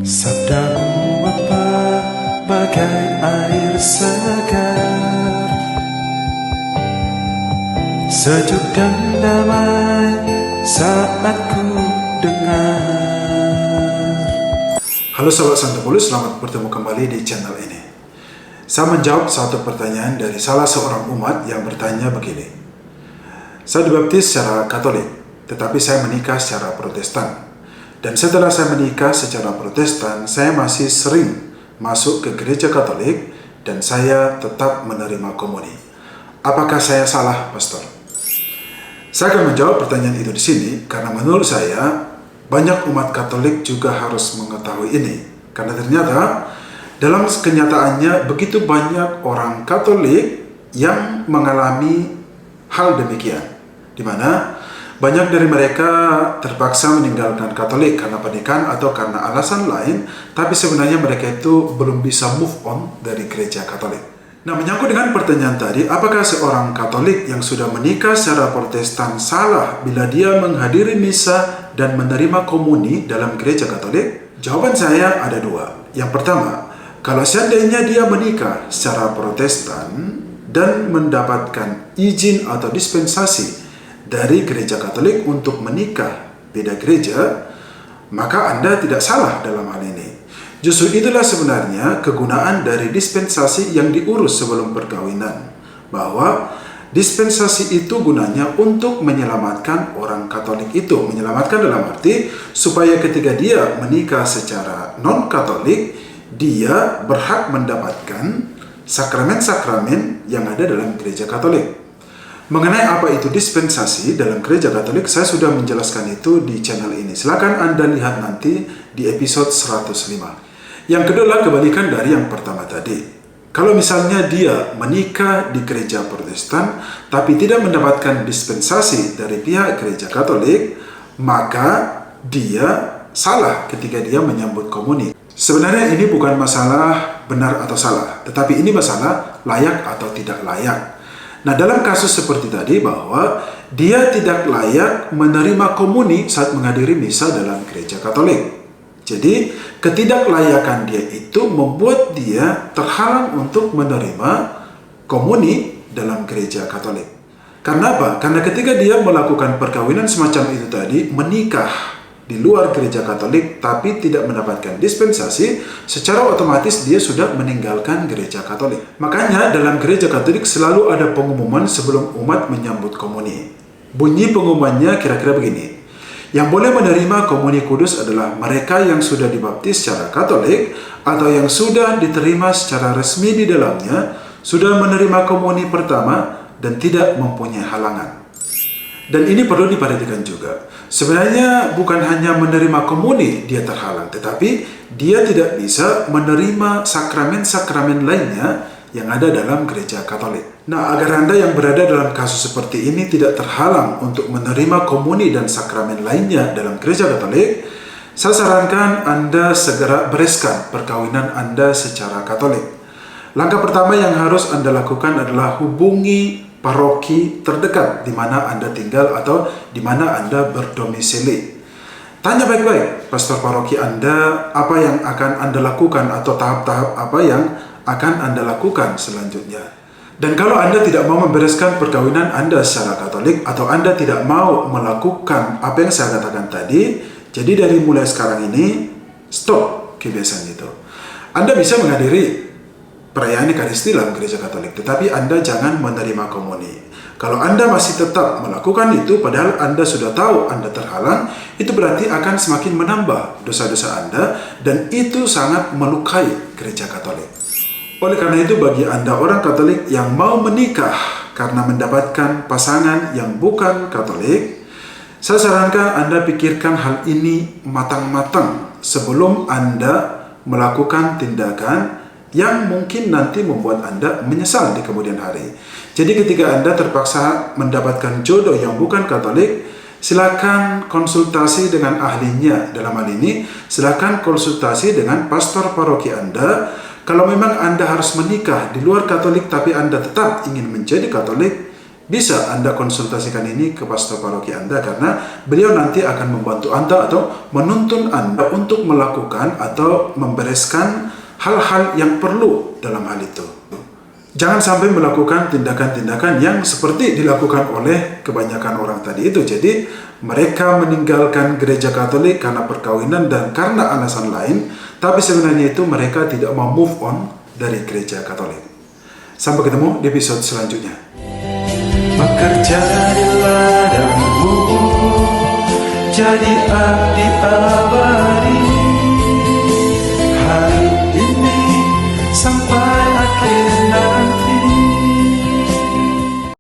Sabdamu Bapa bagai air segar, sejuk dan damai saat ku dengar. Halo sahabat Santo Paulus, selamat bertemu kembali di channel ini. Saya menjawab satu pertanyaan dari salah seorang umat yang bertanya begini. Saya dibaptis secara Katolik, tetapi saya menikah secara Protestan. Dan setelah saya menikah secara Protestan, saya masih sering masuk ke gereja Katolik dan saya tetap menerima komuni. Apakah saya salah, Pastor? Saya akan menjawab pertanyaan itu di sini karena menurut saya banyak umat Katolik juga harus mengetahui ini. Karena ternyata dalam kenyataannya begitu banyak orang Katolik yang mengalami hal demikian, di mana banyak dari mereka terpaksa meninggalkan Katolik karena pernikahan atau karena alasan lain, tapi sebenarnya mereka itu belum bisa move on dari gereja Katolik. Nah, menyangkut dengan pertanyaan tadi, apakah seorang Katolik yang sudah menikah secara Protestan salah bila dia menghadiri misa dan menerima komuni dalam gereja Katolik? Jawaban saya ada dua. Yang pertama, kalau seandainya dia menikah secara Protestan dan mendapatkan izin atau dispensasi dari gereja Katolik untuk menikah beda gereja, maka Anda tidak salah dalam hal ini. Justru itulah sebenarnya kegunaan dari dispensasi yang diurus sebelum perkawinan, bahwa dispensasi itu gunanya untuk menyelamatkan orang Katolik itu. Menyelamatkan dalam arti supaya ketika dia menikah secara non-Katolik, dia berhak mendapatkan sakramen-sakramen yang ada dalam gereja Katolik. Mengenai apa itu dispensasi dalam gereja Katolik, saya sudah menjelaskan itu di channel ini. Silakan Anda lihat nanti di episode 105. Yang kedua, kebalikan dari yang pertama tadi. Kalau misalnya dia menikah di gereja Protestan, tapi tidak mendapatkan dispensasi dari pihak gereja Katolik, maka dia salah ketika dia menyambut komuni. Sebenarnya ini bukan masalah benar atau salah, tetapi ini masalah layak atau tidak layak. Nah, dalam kasus seperti tadi bahwa dia tidak layak menerima komuni saat menghadiri misa dalam gereja Katolik. Jadi, ketidaklayakan dia itu membuat dia terhalang untuk menerima komuni dalam gereja Katolik. Karena apa? Karena ketika dia melakukan perkawinan semacam itu tadi, menikah di luar gereja Katolik tapi tidak mendapatkan dispensasi, secara otomatis dia sudah meninggalkan gereja Katolik. Makanya dalam gereja Katolik selalu ada pengumuman sebelum umat menyambut komuni. Bunyi pengumumannya kira-kira begini. Yang boleh menerima komuni kudus adalah mereka yang sudah dibaptis secara Katolik atau yang sudah diterima secara resmi di dalamnya, sudah menerima komuni pertama dan tidak mempunyai halangan. Dan ini perlu diperhatikan juga. Sebenarnya bukan hanya menerima komuni dia terhalang, tetapi dia tidak bisa menerima sakramen-sakramen lainnya yang ada dalam gereja Katolik. Nah, agar Anda yang berada dalam kasus seperti ini tidak terhalang untuk menerima komuni dan sakramen lainnya dalam gereja Katolik, saya sarankan Anda segera bereskan perkawinan Anda secara Katolik. Langkah pertama yang harus Anda lakukan adalah hubungi paroki terdekat di mana Anda tinggal atau di mana Anda berdomisili. Tanya baik-baik pastor paroki Anda apa yang akan Anda lakukan atau tahap-tahap apa yang akan Anda lakukan selanjutnya. Dan kalau Anda tidak mau membereskan perkawinan Anda secara Katolik atau Anda tidak mau melakukan apa yang saya katakan tadi, jadi dari mulai sekarang ini stop kebiasaan itu. Anda bisa menghadiri perayaan Ekaristi dalam gereja Katolik, tetapi Anda jangan menerima komuni. Kalau Anda masih tetap melakukan itu, padahal Anda sudah tahu Anda terhalang, itu berarti akan semakin menambah dosa-dosa Anda, dan itu sangat melukai gereja Katolik. Oleh karena itu, bagi Anda orang Katolik yang mau menikah karena mendapatkan pasangan yang bukan Katolik, saya sarankan Anda pikirkan hal ini matang-matang sebelum Anda melakukan tindakan yang mungkin nanti membuat Anda menyesal di kemudian hari. Jadi ketika Anda terpaksa mendapatkan jodoh yang bukan Katolik, silakan konsultasi dengan ahlinya. Dalam hal ini, silakan konsultasi dengan pastor paroki Anda. Kalau memang Anda harus menikah di luar Katolik tapi Anda tetap ingin menjadi Katolik, bisa Anda konsultasikan ini ke pastor paroki Anda, karena beliau nanti akan membantu Anda atau menuntun Anda untuk melakukan atau membereskan hal-hal yang perlu dalam hal itu. Jangan sampai melakukan tindakan-tindakan yang seperti dilakukan oleh kebanyakan orang tadi itu. Jadi mereka meninggalkan gereja Katolik karena perkawinan dan karena alasan lain, tapi sebenarnya itu mereka tidak mau move on dari gereja Katolik. Sampai ketemu di episode selanjutnya. Bekerja di ladangmu, jadi abdi abadi.